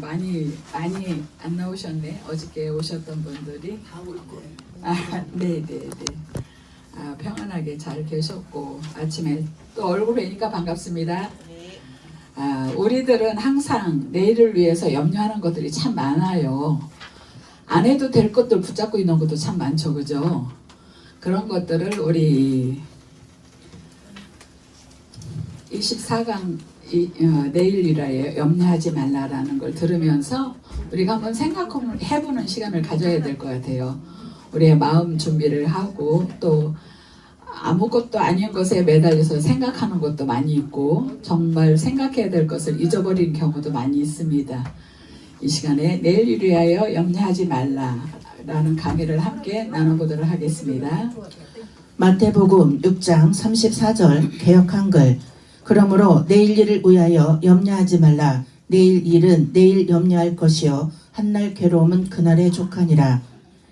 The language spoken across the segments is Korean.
많이 안 나오셨네. 어저께 오셨던 분들이. 네네네. 평안하게 잘 계셨고 아침에 또 얼굴 뵈니까 반갑습니다. 우리들은 항상 내일을 위해서 염려하는 것들이 참 많아요. 안 해도 될 것들 붙잡고 있는 것도 참 많죠, 그죠? 그런 것들을 우리 24강 내일이라에 염려하지 말라라는 걸 들으면서 우리가 한번 생각해보는 시간을 가져야 될 것 같아요. 우리의 마음 준비를 하고 또 아무것도 아닌 것에 매달려서 생각하는 것도 많이 있고 정말 생각해야 될 것을 잊어버린 경우도 많이 있습니다. 이 시간에 내일을 위하여 염려하지 말라라는 강의를 함께 나눠보도록 하겠습니다. 마태복음 6장 34절 개역 한글. 그러므로 내일 일을 위하여 염려하지 말라. 내일 일은 내일 염려할 것이요 한날 괴로움은 그날의 족하니라.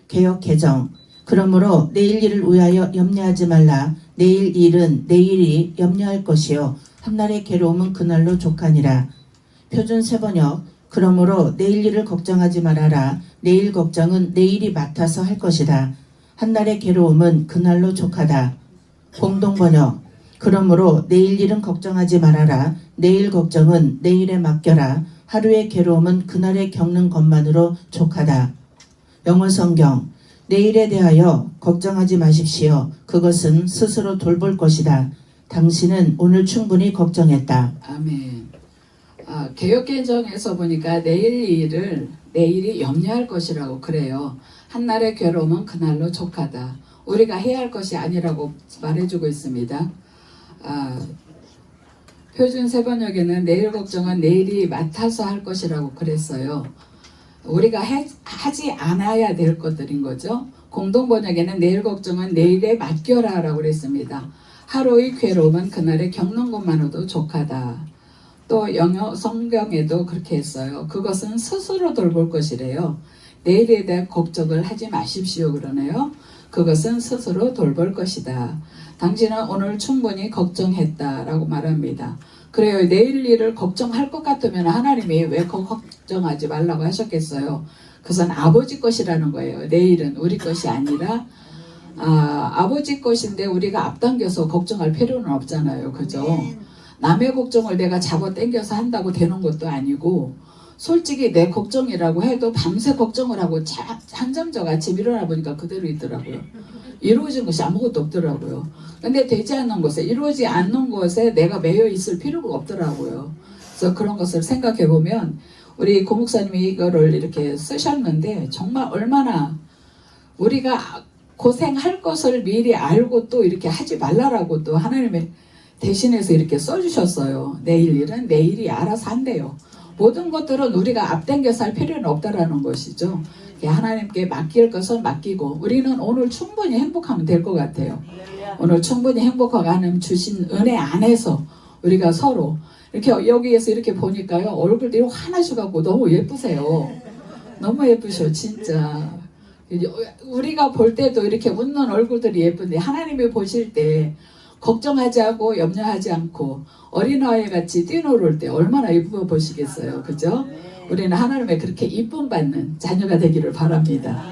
개역 개정. 그러므로 내일 일을 위하여 염려하지 말라. 내일 일은 내일이 염려할 것이요 한날의 괴로움은 그날로 족하니라. 표준 세번역. 그러므로 내일 일을 걱정하지 말아라. 내일 걱정은 내일이 맡아서 할 것이다. 한날의 괴로움은 그날로 족하다. 공동번역. 그러므로 내일 일은 걱정하지 말아라. 내일 걱정은 내일에 맡겨라. 하루의 괴로움은 그날에 겪는 것만으로 족하다. 영어 성경. 내일에 대하여 걱정하지 마십시오. 그것은 스스로 돌볼 것이다. 당신은 오늘 충분히 걱정했다. 아멘. 개역개정에서 보니까 내일이 염려할 것이라고 그래요. 한날의 괴로움은 그날로 족하다. 우리가 해야 할 것이 아니라고 말해주고 있습니다. 표준 세번역에는 내일 걱정은 내일이 맡아서 할 것이라고 그랬어요. 우리가 하지 않아야 될 것들인 거죠. 공동번역에는 내일 걱정은 내일에 맡겨라 라고 그랬습니다. 하루의 괴로움은 그날에 겪는 것만으로도 족하다. 또 영어 성경에도 그렇게 했어요. 그것은 스스로 돌볼 것이래요. 내일에 대한 걱정을 하지 마십시오 그러네요. 그것은 스스로 돌볼 것이다. 당신은 오늘 충분히 걱정했다라고 말합니다. 그래요. 내일 일을 걱정할 것 같으면 하나님이 왜 걱정하지 말라고 하셨겠어요. 그것은 아버지 것이라는 거예요. 내일은 우리 것이 아니라 아버지 것인데 우리가 앞당겨서 걱정할 필요는 없잖아요. 그죠? 남의 걱정을 내가 잡아 당겨서 한다고 되는 것도 아니고 솔직히 내 걱정이라고 해도 밤새 걱정을 하고 한잠자고 아침 일어나 보니까 그대로 있더라고요. 이루어진 것이 아무것도 없더라고요. 근데 되지 않는 것에 이루어지지 않는 것에 내가 매여 있을 필요가 없더라고요. 그래서 그런 것을 생각해 보면 우리 고목사님이 이거를 이렇게 쓰셨는데 정말 얼마나 우리가 고생할 것을 미리 알고 또 이렇게 하지 말라라고 또 하나님의 대신해서 이렇게 써주셨어요. 내일 일은 내일이 알아서 한대요. 모든 것들은 우리가 앞당겨서 할 필요는 없다라는 것이죠. 하나님께 맡길 것은 맡기고 우리는 오늘 충분히 행복하면 될 것 같아요. 오늘 충분히 행복하게 하는 주신 은혜 안에서 우리가 서로 이렇게 여기에서 이렇게 보니까요. 얼굴들이 환하셔갖고 너무 예쁘세요. 너무 예쁘셔 진짜. 우리가 볼 때도 이렇게 웃는 얼굴들이 예쁜데 하나님이 보실 때 걱정하지 않고 염려하지 않고 어린아이 같이 뛰놀을 때 얼마나 예뻐 보시겠어요. 그죠? 우리는 하나님의 그렇게 이쁨 받는 자녀가 되기를 바랍니다.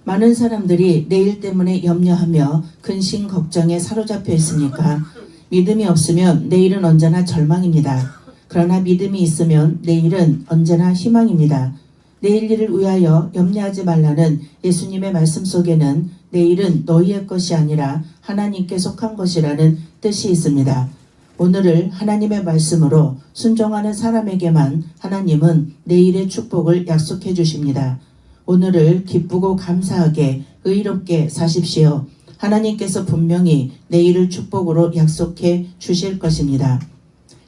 많은 사람들이 내일 때문에 염려하며 근심 걱정에 사로잡혀 있으니까 믿음이 없으면 내일은 언제나 절망입니다. 그러나 믿음이 있으면 내일은 언제나 희망입니다. 내일 일을 위하여 염려하지 말라는 예수님의 말씀 속에는 내일은 너희의 것이 아니라 하나님께 속한 것이라는 뜻이 있습니다. 오늘을 하나님의 말씀으로 순종하는 사람에게만 하나님은 내일의 축복을 약속해 주십니다. 오늘을 기쁘고 감사하게 의롭게 사십시오. 하나님께서 분명히 내일을 축복으로 약속해 주실 것입니다.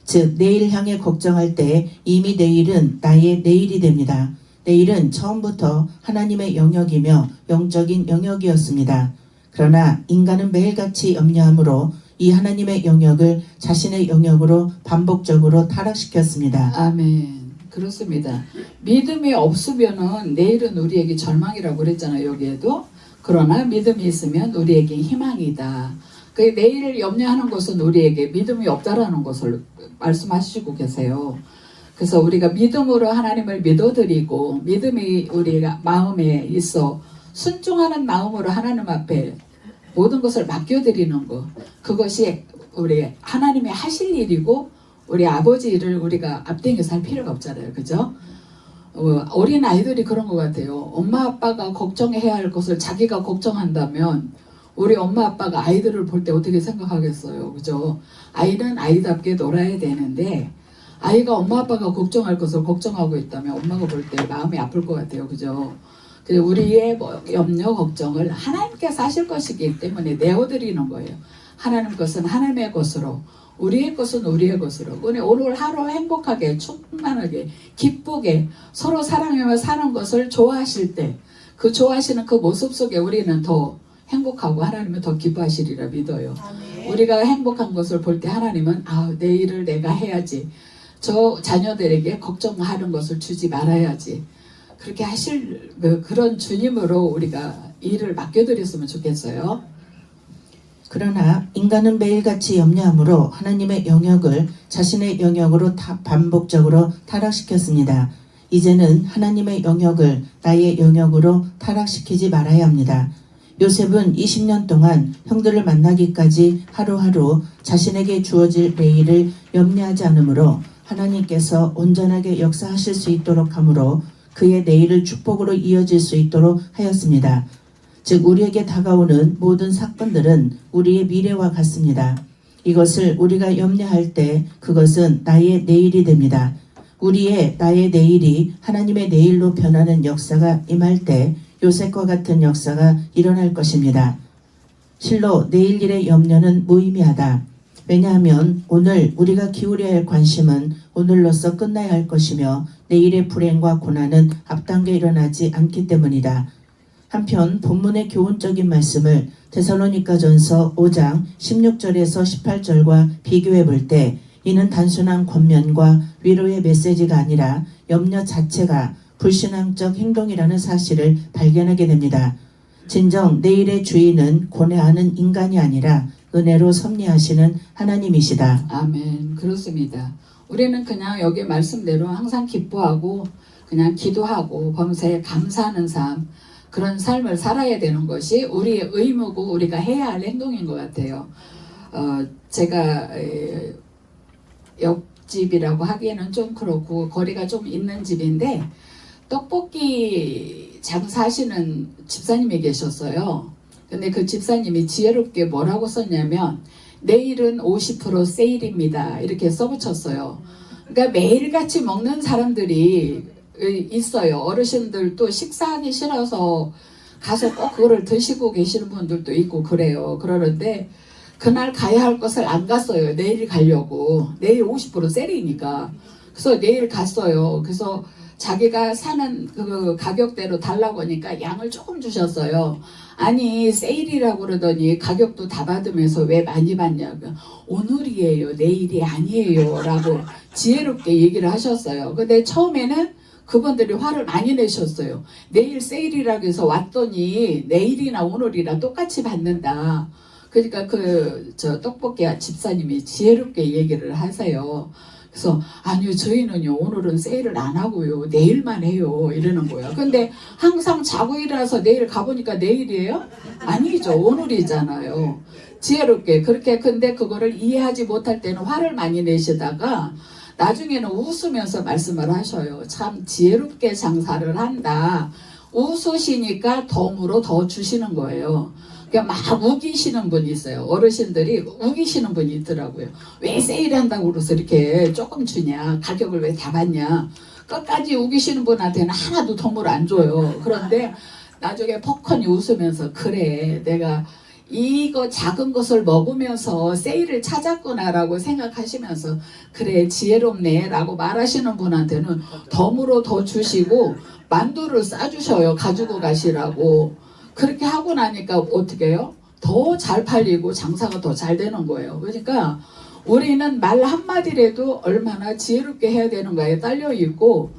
즉 내일 향해 걱정할 때 이미 내일은 나의 내일이 됩니다. 내일은 처음부터 하나님의 영역이며 영적인 영역이었습니다. 그러나 인간은 매일같이 염려함으로 이 하나님의 영역을 자신의 영역으로 반복적으로 타락시켰습니다. 아멘. 그렇습니다. 믿음이 없으면은 내일은 우리에게 절망이라고 그랬잖아요. 여기에도. 그러나 믿음이 있으면 우리에게 희망이다. 그 내일을 염려하는 것은 우리에게 믿음이 없다라는 것을 말씀하시고 계세요. 그래서 우리가 믿음으로 하나님을 믿어드리고 믿음이 우리가 마음에 있어 순종하는 마음으로 하나님 앞에 모든 것을 맡겨드리는 것, 그것이 우리 하나님이 하실 일이고 우리 아버지 일을 우리가 앞당겨서 할 필요가 없잖아요. 그죠? 어린 아이들이 그런 것 같아요. 엄마 아빠가 걱정해야 할 것을 자기가 걱정한다면 우리 엄마 아빠가 아이들을 볼 때 어떻게 생각하겠어요. 그죠? 아이는 아이답게 놀아야 되는데 아이가 엄마 아빠가 걱정할 것을 걱정하고 있다면 엄마가 볼 때 마음이 아플 것 같아요. 그죠? 그래서 우리의 염려 걱정을 하나님께서 하실 것이기 때문에 내어드리는 거예요. 하나님 것은 하나님의 것으로, 우리의 것은 우리의 것으로. 오늘 하루 행복하게, 충만하게, 기쁘게 서로 사랑하며 사는 것을 좋아하실 때, 그 좋아하시는 그 모습 속에 우리는 더 행복하고 하나님은 더 기뻐하시리라 믿어요. 우리가 행복한 것을 볼 때 하나님은 내 일을 내가 해야지. 저 자녀들에게 걱정하는 것을 주지 말아야지. 그렇게 하실 그런 주님으로 우리가 일을 맡겨드렸으면 좋겠어요. 그러나 인간은 매일같이 염려함으로 하나님의 영역을 자신의 영역으로 반복적으로 타락시켰습니다. 이제는 하나님의 영역을 나의 영역으로 타락시키지 말아야 합니다. 요셉은 20년 동안 형들을 만나기까지 하루하루 자신에게 주어질 내일을 염려하지 않으므로 하나님께서 온전하게 역사하실 수 있도록 하므로 그의 내일을 축복으로 이어질 수 있도록 하였습니다. 즉 우리에게 다가오는 모든 사건들은 우리의 미래와 같습니다. 이것을 우리가 염려할 때 그것은 나의 내일이 됩니다. 나의 내일이 하나님의 내일로 변하는 역사가 임할 때 요셉과 같은 역사가 일어날 것입니다. 실로 내일 일의 염려는 무의미하다. 왜냐하면 오늘 우리가 기울여야 할 관심은 오늘로서 끝나야 할 것이며 내일의 불행과 고난은 앞당겨 일어나지 않기 때문이다. 한편 본문의 교훈적인 말씀을 데살로니가전서 5장 16절에서 18절과 비교해 볼 때 이는 단순한 권면과 위로의 메시지가 아니라 염려 자체가 불신앙적 행동이라는 사실을 발견하게 됩니다. 진정 내일의 주인은 고뇌하는 인간이 아니라 은혜로 섭리하시는 하나님이시다. 아멘. 그렇습니다. 우리는 그냥 여기 말씀대로 항상 기뻐하고 그냥 기도하고 범사에 감사하는 삶, 그런 삶을 살아야 되는 것이 우리의 의무고 우리가 해야 할 행동인 것 같아요. 제가 옆집이라고 하기에는 좀 그렇고 거리가 좀 있는 집인데 떡볶이 장사하시는 집사님이 계셨어요. 근데 그 집사님이 지혜롭게 뭐라고 썼냐면 내일은 50% 세일입니다. 이렇게 써붙였어요. 그러니까 매일같이 먹는 사람들이 있어요. 어르신들도 식사하기 싫어서 가서 꼭 그거를 드시고 계시는 분들도 있고 그래요. 그러는데 그날 가야 할 것을 안 갔어요. 내일 가려고. 내일 50% 세일이니까. 그래서 내일 갔어요. 그래서 자기가 사는 그 가격대로 달라고 하니까 양을 조금 주셨어요. 아니 세일이라고 그러더니 가격도 다 받으면서 왜 많이 받냐고. 오늘이에요. 내일이 아니에요. 라고 지혜롭게 얘기를 하셨어요. 근데 처음에는 그분들이 화를 많이 내셨어요. 내일 세일이라고 해서 왔더니 내일이나 오늘이나 똑같이 받는다. 그러니까 저 떡볶이 집사님이 지혜롭게 얘기를 하세요. 그래서 아니요 저희는요 오늘은 세일을 안 하고요 내일만 해요 이러는 거예요. 근데 항상 자고 일어나서 내일 가보니까 내일이에요? 아니죠 오늘이잖아요. 지혜롭게 그렇게. 근데 그거를 이해하지 못할 때는 화를 많이 내시다가 나중에는 웃으면서 말씀을 하셔요. 참 지혜롭게 장사를 한다. 웃으시니까 덤으로 더 주시는 거예요. 그러니까 막 우기시는 분이 있어요. 어르신들이 우기시는 분이 있더라고요. 왜 세일한다고 그래서 이렇게 조금 주냐. 가격을 왜 다 받냐. 끝까지 우기시는 분한테는 하나도 덤으로 안 줘요. 그런데 나중에 퍽하니 웃으면서 그래 내가 이거 작은 것을 먹으면서 세일을 찾았구나라고 생각하시면서 그래 지혜롭네 라고 말하시는 분한테는 덤으로 더 주시고 만두를 싸주셔요. 가지고 가시라고. 그렇게 하고 나니까 어떻게 해요? 더 잘 팔리고 장사가 더 잘 되는 거예요. 그러니까 우리는 말 한마디라도 얼마나 지혜롭게 해야 되는가에 딸려 있고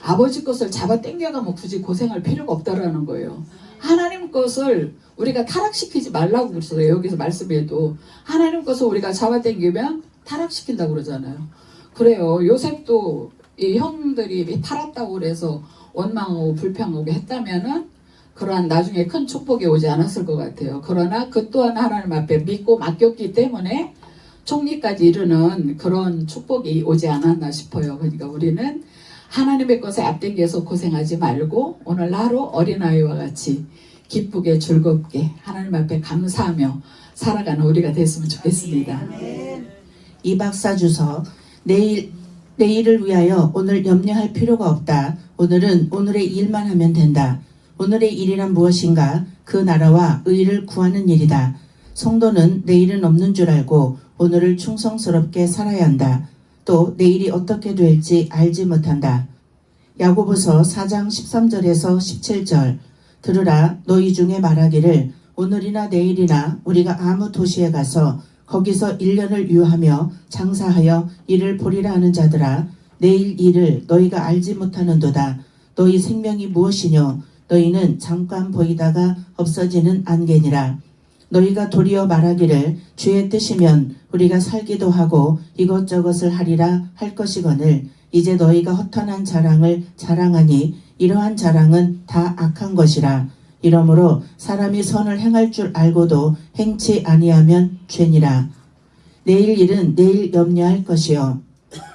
아버지 것을 잡아 당겨가면 굳이 고생할 필요가 없다라는 거예요. 하나님 것을 우리가 타락시키지 말라고 그랬어요. 여기서 말씀해도 하나님 것을 우리가 잡아 당기면 타락시킨다고 그러잖아요. 그래요. 요셉도 이 형들이 팔았다고 그래서 원망하고 불평하고 했다면은 그러한 나중에 큰 축복이 오지 않았을 것 같아요. 그러나 그 또한 하나님 앞에 믿고 맡겼기 때문에 총리까지 이르는 그런 축복이 오지 않았나 싶어요. 그러니까 우리는 하나님의 것에 앞당겨서 고생하지 말고 오늘 하루 어린아이와 같이 기쁘게 즐겁게 하나님 앞에 감사하며 살아가는 우리가 됐으면 좋겠습니다. 이 박사 주석, 내일을 위하여 오늘 염려할 필요가 없다. 오늘은 오늘의 일만 하면 된다. 오늘의 일이란 무엇인가? 그 나라와 의를 구하는 일이다. 성도는 내일은 없는 줄 알고 오늘을 충성스럽게 살아야 한다. 또 내일이 어떻게 될지 알지 못한다. 야고보서 4장 13절에서 17절. 들으라, 너희 중에 말하기를 오늘이나 내일이나 우리가 아무 도시에 가서 거기서 1년을 유하며 장사하여 이를 보리라 하는 자들아, 내일 일을 너희가 알지 못하는도다. 너희 생명이 무엇이뇨? 너희는 잠깐 보이다가 없어지는 안개니라. 너희가 도리어 말하기를 주의 뜻이면 우리가 살기도 하고 이것저것을 하리라 할 것이거늘 이제 너희가 허탄한 자랑을 자랑하니 이러한 자랑은 다 악한 것이라. 이러므로 사람이 선을 행할 줄 알고도 행치 아니하면 죄니라. 내일 일은 내일 염려할 것이요.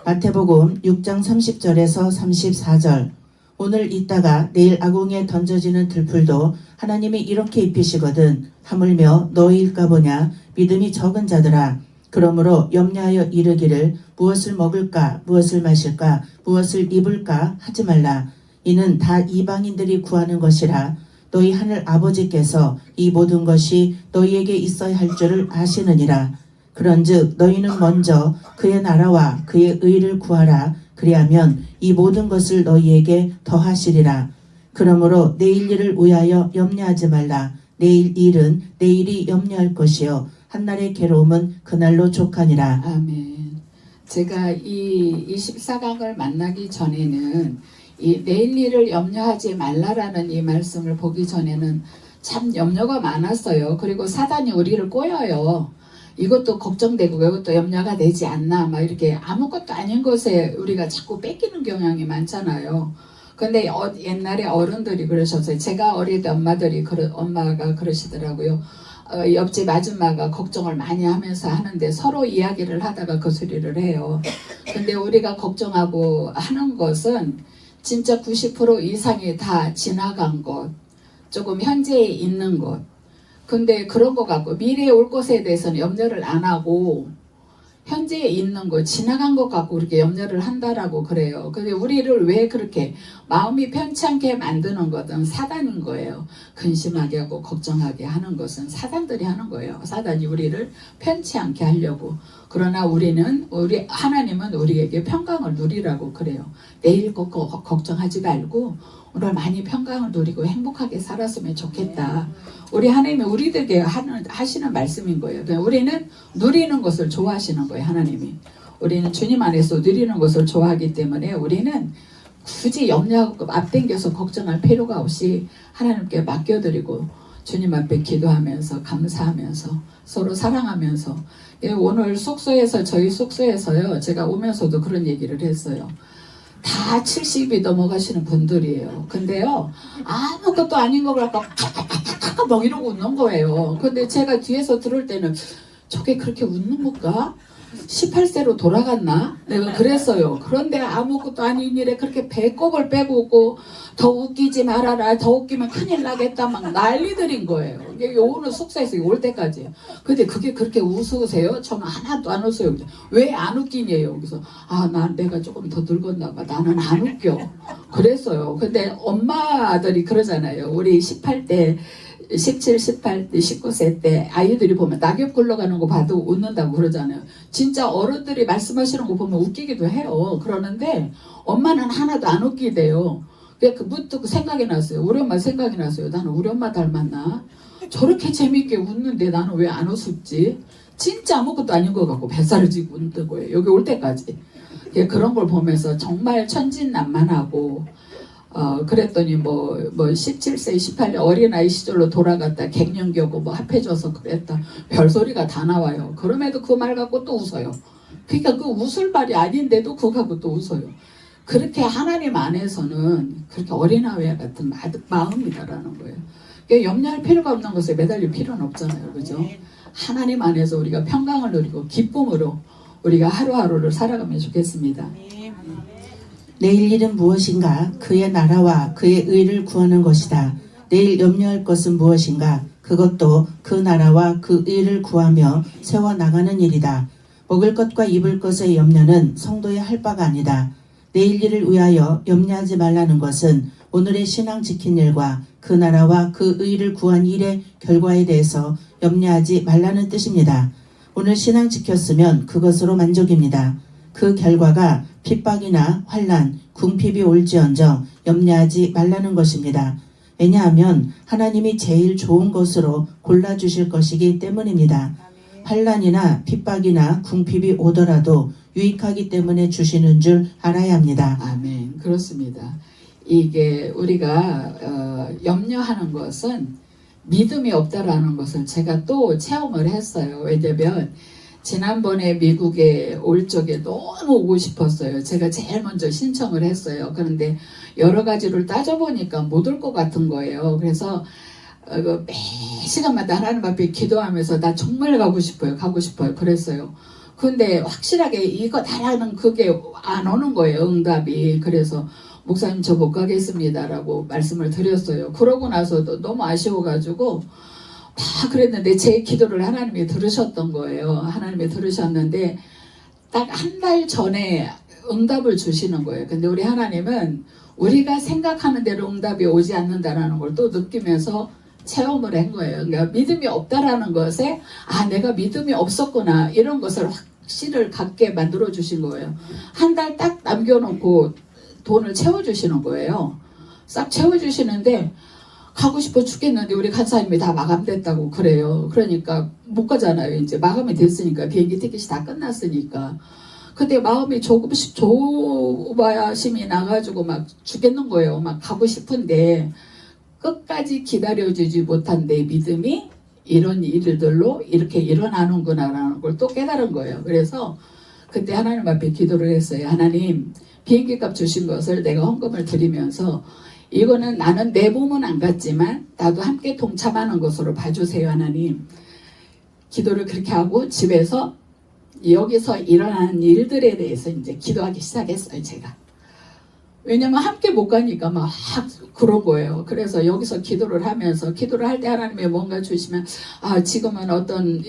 마태복음 6장 30절에서 34절. 오늘 있다가 내일 아궁이에 던져지는 들풀도 하나님이 이렇게 입히시거든. 하물며 너희일까 보냐. 믿음이 적은 자들아. 그러므로 염려하여 이르기를 무엇을 먹을까, 무엇을 마실까, 무엇을 입을까 하지 말라. 이는 다 이방인들이 구하는 것이라. 너희 하늘 아버지께서 이 모든 것이 너희에게 있어야 할 줄을 아시느니라. 그런즉 너희는 먼저 그의 나라와 그의 의를 구하라. 그리하면 이 모든 것을 너희에게 더하시리라. 그러므로 내일 일을 위하여 염려하지 말라. 내일 일은 내일이 염려할 것이요 한날의 괴로움은 그날로 족하니라. 아멘. 제가 이 24강을 만나기 전에는 이 내일 일을 염려하지 말라라는 이 말씀을 보기 전에는 참 염려가 많았어요. 그리고 사단이 우리를 꼬여요. 이것도 걱정되고 이것도 염려가 되지 않나 막 이렇게 아무것도 아닌 것에 우리가 자꾸 뺏기는 경향이 많잖아요. 근데 옛날에 어른들이 그러셨어요. 제가 어릴 때 엄마가 그러시더라고요. 옆집 아줌마가 걱정을 많이 하면서 하는데 서로 이야기를 하다가 그 소리를 해요. 근데 우리가 걱정하고 하는 것은 진짜 90% 이상이 다 지나간 것, 조금 현재에 있는 것. 근데 그런 것 같고 미래에 올 것에 대해서는 염려를 안 하고 현재에 있는 것, 지나간 것 갖고 그렇게 염려를 한다라고 그래요. 근데 우리를 왜 그렇게 마음이 편치 않게 만드는 것은 사단인 거예요. 근심하게 하고 걱정하게 하는 것은 사단들이 하는 거예요. 사단이 우리를 편치 않게 하려고. 그러나 하나님은 우리에게 평강을 누리라고 그래요. 내일 것 걱정하지 말고 오늘 많이 평강을 누리고 행복하게 살았으면 좋겠다. 우리 하나님이 우리들에게 하시는 말씀인 거예요. 우리는 누리는 것을 좋아하시는 거예요. 하나님이. 우리는 주님 안에서 누리는 것을 좋아하기 때문에 우리는 굳이 염려하고 앞당겨서 걱정할 필요가 없이 하나님께 맡겨드리고 주님 앞에 기도하면서 감사하면서 서로 사랑하면서 오늘 저희 숙소에서요. 제가 오면서도 그런 얘기를 했어요. 다 70이 넘어가시는 분들이에요. 근데요, 아무것도 아닌 거 갖고 막 이러고 웃는 거예요. 근데 제가 뒤에서 들을 때는 저게 그렇게 웃는 건가? 18세로 돌아갔나? 내가 그랬어요. 그런데 아무것도 아닌 일에 그렇게 배꼽을 빼고 웃고 더 웃기지 말아라. 더 웃기면 큰일 나겠다. 막 난리들인 거예요. 이게 오늘 숙소에서 올 때까지. 근데 그게 그렇게 웃으세요? 저는 하나도 안 웃어요. 왜 안 웃기냐요? 그래서 내가 조금 더 늙었나 봐. 나는 안 웃겨. 그랬어요. 근데 엄마들이 그러잖아요. 우리 18대 17, 18, 19세 때 아이들이 보면 낙엽 굴러가는 거 봐도 웃는다고 그러잖아요. 진짜 어른들이 말씀하시는 거 보면 웃기기도 해요. 그러는데 엄마는 하나도 안 웃기대요. 그 문득 생각이 났어요. 우리 엄마 생각이 났어요. 나는 우리 엄마 닮았나? 저렇게 재밌게 웃는데 나는 왜 안 웃었지? 진짜 아무것도 아닌 것 같고 뱃살을 쥐고 웃는 거예요. 여기 올 때까지. 그런 걸 보면서 정말 천진난만하고 그랬더니 17세, 18년 어린아이 시절로 돌아갔다 갱년기하고 합해져서 그랬다. 별소리가 다 나와요. 그럼에도 그 말 갖고 또 웃어요. 그러니까 그 웃을 말이 아닌데도 그거 갖고 또 웃어요. 그렇게 하나님 안에서는 그렇게 어린아이 같은 마음이다라는 거예요. 그러니까 염려할 필요가 없는 것에 매달릴 필요는 없잖아요. 그죠? 하나님 안에서 우리가 평강을 누리고 기쁨으로 우리가 하루하루를 살아가면 좋겠습니다. 내일 일은 무엇인가? 그의 나라와 그의 의를 구하는 것이다. 내일 염려할 것은 무엇인가? 그것도 그 나라와 그 의를 구하며 세워나가는 일이다. 먹을 것과 입을 것의 염려는 성도의 할 바가 아니다. 내일 일을 위하여 염려하지 말라는 것은 오늘의 신앙 지킨 일과 그 나라와 그 의를 구한 일의 결과에 대해서 염려하지 말라는 뜻입니다. 오늘 신앙 지켰으면 그것으로 만족입니다. 그 결과가 핍박이나 환난, 궁핍이 올지언정 염려하지 말라는 것입니다. 왜냐하면 하나님이 제일 좋은 것으로 골라주실 것이기 때문입니다. 환난이나 핍박이나 궁핍이 오더라도 유익하기 때문에 주시는 줄 알아야 합니다. 아멘. 그렇습니다. 이게 우리가 염려하는 것은 믿음이 없다라는 것을 제가 또 체험을 했어요. 왜냐면 지난번에 미국에 올 적에 너무 오고 싶었어요. 제가 제일 먼저 신청을 했어요. 그런데 여러 가지를 따져보니까 못 올 것 같은 거예요. 그래서 매 시간마다 하나님 앞에 기도하면서 나 정말 가고 싶어요. 가고 싶어요. 그랬어요. 근데 확실하게 이거 다라는 그게 안 오는 거예요. 응답이. 그래서 목사님 저 못 가겠습니다라고 말씀을 드렸어요. 그러고 나서도 너무 아쉬워가지고 다 그랬는데 제 기도를 하나님이 들으셨던 거예요. 하나님이 들으셨는데 딱 한 달 전에 응답을 주시는 거예요. 근데 우리 하나님은 우리가 생각하는 대로 응답이 오지 않는다라는 걸 또 느끼면서 체험을 한 거예요. 그러니까 믿음이 없다라는 것에 내가 믿음이 없었구나 이런 것을 확신을 갖게 만들어 주신 거예요. 한 달 딱 남겨놓고 돈을 채워주시는 거예요. 싹 채워주시는데 가고 싶어 죽겠는데 우리 간사님이 다 마감됐다고 그래요. 그러니까 못 가잖아요. 이제 마감이 됐으니까 비행기 티켓이 다 끝났으니까. 근데 마음이 조금씩 조바심이 나가지고 막 죽겠는 거예요. 막 가고 싶은데 끝까지 기다려주지 못한 내 믿음이 이런 일들로 이렇게 일어나는구나라는 걸 또 깨달은 거예요. 그래서 그때 하나님 앞에 기도를 했어요. 하나님 비행기값 주신 것을 내가 헌금을 드리면서 이거는 나는 내 몸은 안 갔지만 나도 함께 동참하는 것으로 봐주세요. 하나님. 기도를 그렇게 하고 집에서 여기서 일어나는 일들에 대해서 이제 기도하기 시작했어요. 제가. 왜냐면 함께 못 가니까 막 그런 거예요. 그래서 여기서 기도를 하면서 기도를 할 때 하나님이 뭔가 주시면 지금은 어떤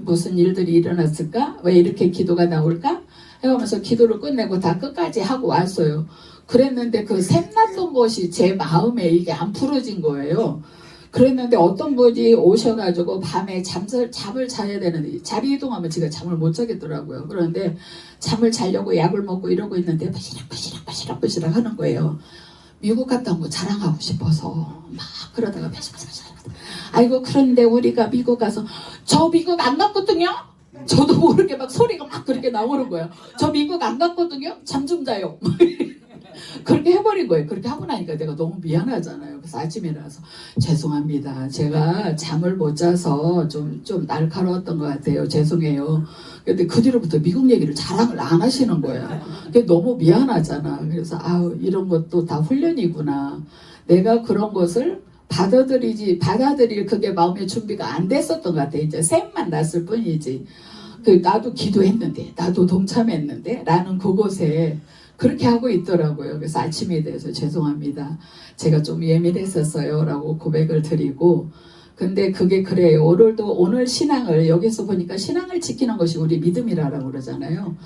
무슨 일들이 일어났을까? 왜 이렇게 기도가 나올까? 해가면서 기도를 끝내고 다 끝까지 하고 왔어요. 그랬는데 그 샘났던 것이 제 마음에 이게 안 풀어진 거예요. 그랬는데 어떤 분이 오셔가지고 밤에 잠을 자야 되는데 자리 이동하면 제가 잠을 못 자겠더라고요. 그런데 잠을 자려고 약을 먹고 이러고 있는데 바시락 하는 거예요. 미국 갔다 온 거 자랑하고 싶어서 막 그러다가 바시락 아이고 그런데 우리가 미국 가서 저 미국 안 갔거든요. 저도 모르게 막 소리가 막 그렇게 나오는 거예요. 저 미국 안 갔거든요. 잠 좀 자요. 그렇게 해버린 거예요. 그렇게 하고 나니까 내가 너무 미안하잖아요. 그래서 아침에 일어나서 죄송합니다. 제가 잠을 못 자서 좀 날카로웠던 것 같아요. 죄송해요. 근데 그 뒤로부터 미국 얘기를 자랑을 안 하시는 거예요. 그게 너무 미안하잖아. 그래서 이런 것도 다 훈련이구나. 내가 그런 것을 받아들일 그게 마음의 준비가 안 됐었던 것 같아. 이제 샘만 났을 뿐이지. 나도 기도했는데, 나도 동참했는데, 라는 그곳에 그렇게 하고 있더라고요. 그래서 아침에 대해서 죄송합니다. 제가 좀 예민했었어요. 라고 고백을 드리고. 근데 그게 그래요. 오늘 신앙을, 여기서 보니까 신앙을 지키는 것이 우리 믿음이라고 그러잖아요.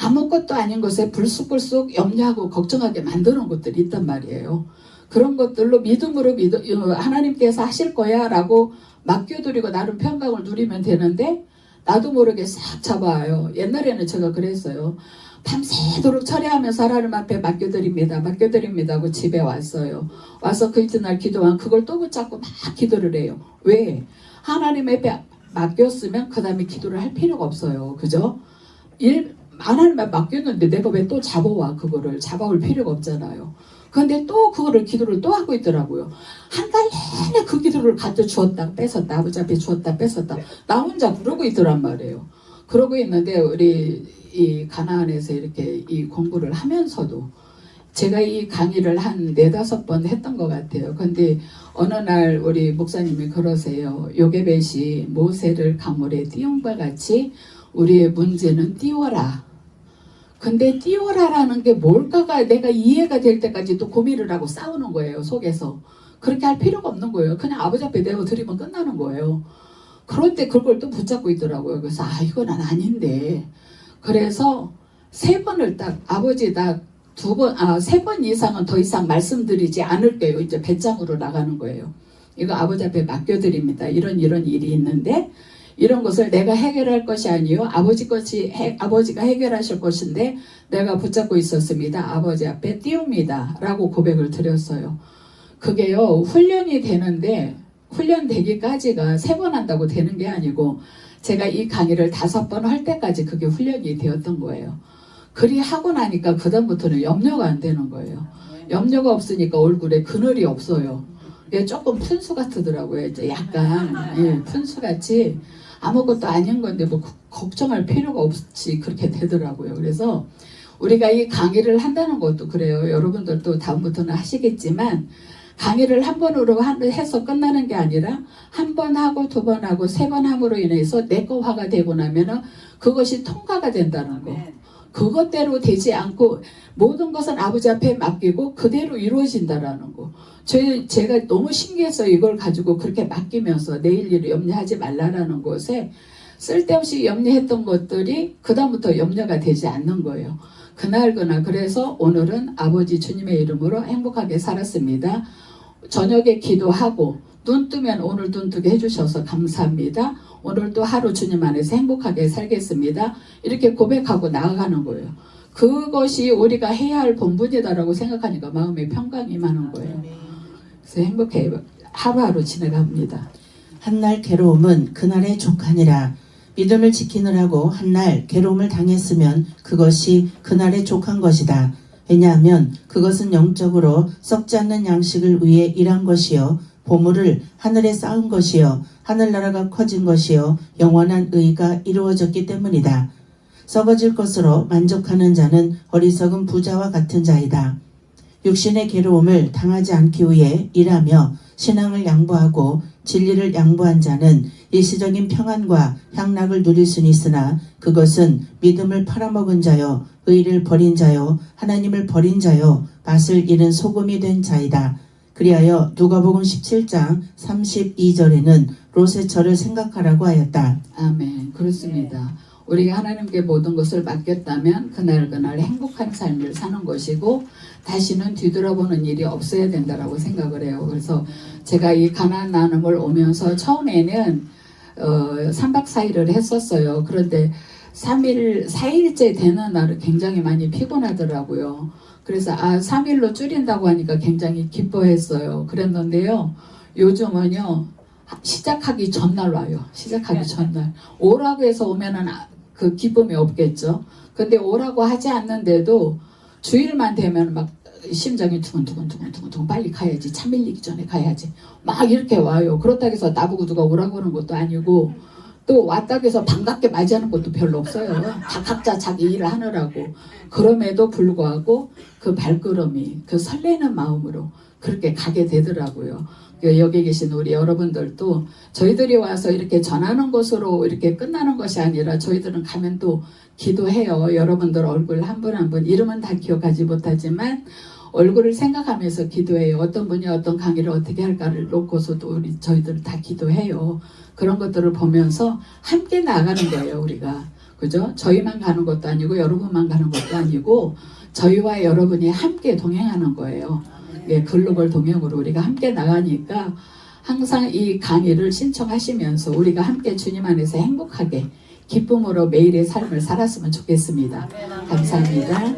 아무것도 아닌 것에 불쑥불쑥 염려하고 걱정하게 만드는 것들이 있단 말이에요. 그런 것들로 믿음으로 하나님께서 하실 거야 라고 맡겨드리고 나름 평강을 누리면 되는데 나도 모르게 싹 잡아요. 옛날에는 제가 그랬어요. 밤새도록 철회하면서 하나님 앞에 맡겨드립니다 하고 집에 왔어요. 와서 그 이튿날 기도한 그걸 또 붙잡고 막 기도를 해요. 왜? 하나님 앞에 맡겼으면 그 다음에 기도를 할 필요가 없어요. 그죠? 하나님 앞에 맡겼는데 내가 왜 또 잡아와 그거를 잡아올 필요가 없잖아요. 그런데 또 그거를 기도를 또 하고 있더라고요. 한 달 내내 그 기도를 가져 주었다 뺏었다 아버지 앞에 주었다 뺏었다 나 혼자 그러고 있더란 말이에요. 그러고 있는데 우리 이 가나안에서 이렇게 이 공부를 하면서도 제가 이 강의를 한 4-5번 했던 것 같아요. 근데 어느 날 우리 목사님이 그러세요. 요게벳이 모세를 강물에 띄운 바 같이 우리의 문제는 띄워라. 근데 띄워라라는 게 뭘까가 내가 이해가 될 때까지 또 고민을 하고 싸우는 거예요. 속에서. 그렇게 할 필요가 없는 거예요. 그냥 아버지 앞에 내어드리면 끝나는 거예요. 그런데 그걸 또 붙잡고 있더라고요. 그래서 이건 아닌데. 그래서 3번을 딱 아버지 딱 3번 이상은 더 이상 말씀드리지 않을게요. 이제 배짱으로 나가는 거예요. 이거 아버지 앞에 맡겨드립니다. 이런 일이 있는데 이런 것을 내가 해결할 것이 아니요 아버지가 해결하실 것인데 내가 붙잡고 있었습니다. 아버지 앞에 띄웁니다. 라고 고백을 드렸어요. 그게요 훈련이 되는데 훈련되기까지가 3번 한다고 되는 게 아니고 제가 이 강의를 5번 할 때까지 그게 훈련이 되었던 거예요. 그리 하고 나니까 그다음부터는 염려가 안 되는 거예요. 염려가 없으니까 얼굴에 그늘이 없어요. 조금 푼수 같더라고요. 이제 약간 푼수같이 아무것도 아닌 건데 뭐 걱정할 필요가 없이 그렇게 되더라고요. 그래서 우리가 이 강의를 한다는 것도 그래요. 여러분들도 다음부터는 하시겠지만 강의를 한 번으로 해서 끝나는 게 아니라 한 번 하고 2번 하고 3번 함으로 인해서 내거화가 되고 나면은 그것이 통과가 된다는 거. 그것대로 되지 않고 모든 것은 아버지 앞에 맡기고 그대로 이루어진다라는 거. 제가 너무 신기해서 이걸 가지고 그렇게 맡기면서 내일 일을 염려하지 말라라는 것에 쓸데없이 염려했던 것들이 그다음부터 염려가 되지 않는 거예요. 그날그날 그래서 오늘은 아버지 주님의 이름으로 행복하게 살았습니다. 저녁에 기도하고 눈 뜨면 오늘 눈 뜨게 해주셔서 감사합니다. 오늘도 하루 주님 안에서 행복하게 살겠습니다. 이렇게 고백하고 나아가는 거예요. 그것이 우리가 해야 할 본분이다라고 생각하니까 마음에 평강이 임하는 거예요. 그래서 행복해 하루하루 지내갑니다. 한날 괴로움은 그날의 족하니라. 믿음을 지키느라고 한날 괴로움을 당했으면 그것이 그날의 족한 것이다. 왜냐하면 그것은 영적으로 썩지 않는 양식을 위해 일한 것이요 보물을 하늘에 쌓은 것이요 하늘나라가 커진 것이요 영원한 의가 이루어졌기 때문이다. 썩어질 것으로 만족하는 자는 어리석은 부자와 같은 자이다. 육신의 괴로움을 당하지 않기 위해 일하며 신앙을 양보하고 진리를 양보한 자는 일시적인 평안과 향락을 누릴 수는 있으나 그것은 믿음을 팔아먹은 자요 의를 버린 자요 하나님을 버린 자요 맛을 잃은 소금이 된 자이다. 그리하여 누가복음 17장 32절에는 롯의 절을 생각하라고 하였다. 아멘. 그렇습니다. 우리가 하나님께 모든 것을 맡겼다면 그날 행복한 삶을 사는 것이고 다시는 뒤돌아보는 일이 없어야 된다라고 생각을 해요. 그래서 제가 이 가나안 나눔을 오면서 처음에는 3박 4일을 했었어요. 그런데 4일째 되는 날은 굉장히 많이 피곤하더라고요. 그래서 3일로 줄인다고 하니까 굉장히 기뻐했어요. 그랬는데요. 요즘은요. 시작하기 전날 와요. 시작하기 전날. 오라고 해서 오면은 그 기쁨이 없겠죠. 근데 오라고 하지 않는데도 주일만 되면 막 심장이 두근두근 빨리 가야지. 차 밀리기 전에 가야지. 막 이렇게 와요. 그렇다고 해서 나보고 누가 오라고 하는 것도 아니고 또 왔다고 해서 반갑게 맞이하는 것도 별로 없어요. 다 각자 자기 일을 하느라고. 그럼에도 불구하고 그 발걸음이 그 설레는 마음으로 그렇게 가게 되더라고요. 여기 계신 우리 여러분들도 저희들이 와서 이렇게 전하는 것으로 이렇게 끝나는 것이 아니라 저희들은 가면 또 기도해요. 여러분들 얼굴 한 분 한 분 이름은 다 기억하지 못하지만 얼굴을 생각하면서 기도해요. 어떤 분이 어떤 강의를 어떻게 할까를 놓고서도 저희들 다 기도해요. 그런 것들을 보면서 함께 나가는 거예요. 우리가. 그죠? 저희만 가는 것도 아니고 여러분만 가는 것도 아니고 저희와 여러분이 함께 동행하는 거예요. 글로벌 동행으로 우리가 함께 나가니까 항상 이 강의를 신청하시면서 우리가 함께 주님 안에서 행복하게 기쁨으로 매일의 삶을 살았으면 좋겠습니다. 감사합니다.